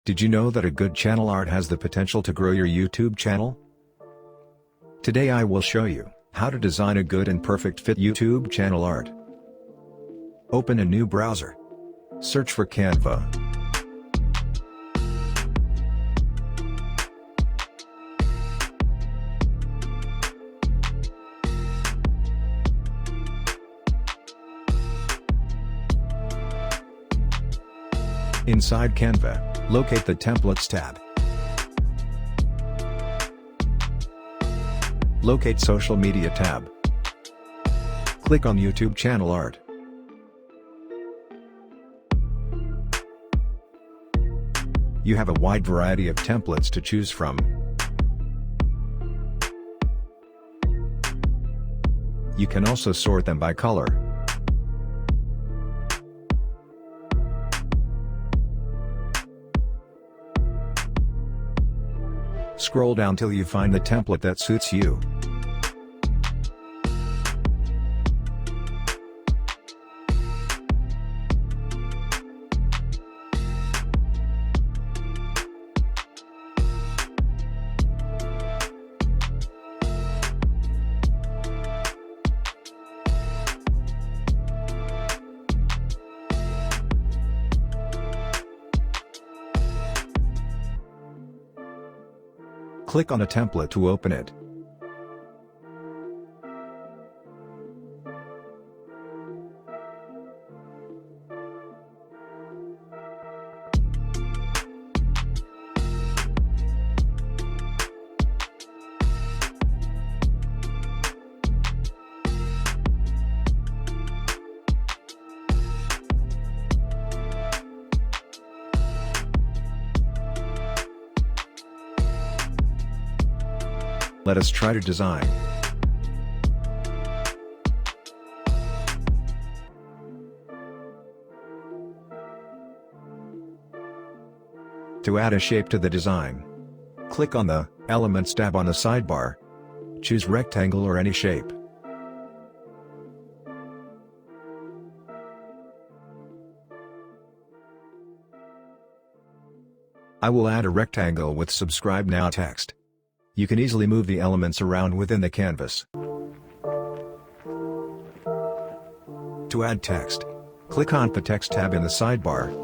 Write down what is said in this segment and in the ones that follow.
Did you know that a good channel art has the potential to grow your YouTube channel? Today I will show you how to design a good and perfect fit YouTube channel art. Open a new browser. Search for Canva. Inside Canva, locate the Templates tab. Locate Social Media tab. Click on YouTube Channel Art. You have a wide variety of templates to choose from. You can also sort them by color. Scroll down till you find the template that suits you. Click on a template to open it. Let us try to design. To add a shape to the design, click on the Elements tab on the sidebar. Choose rectangle or any shape. I will add a rectangle with "Subscribe Now" text. You can easily move the elements around within the canvas. To add text, click on the Text tab in the sidebar.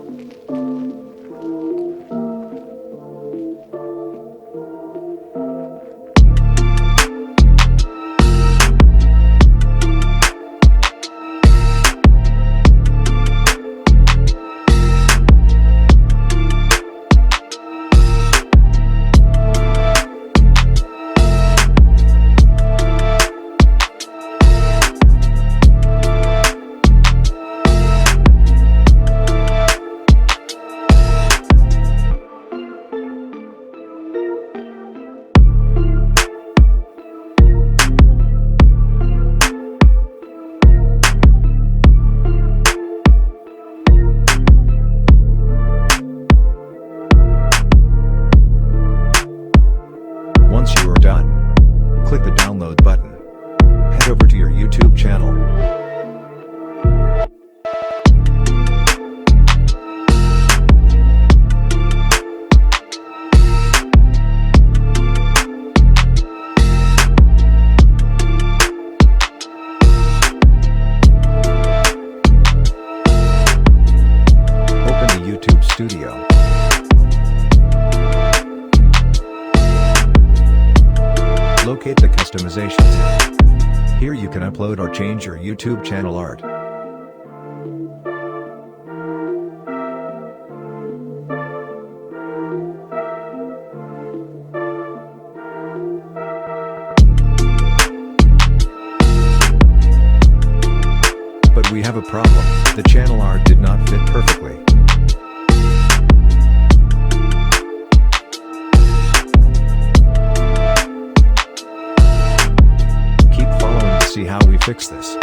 Once you are done, click the download button. Head over to your YouTube channel. Open the YouTube Studio. Locate the Customization tab. Here you can upload or change your YouTube channel art. But we have a problem. The channel art did not fit perfectly. See how we fix this.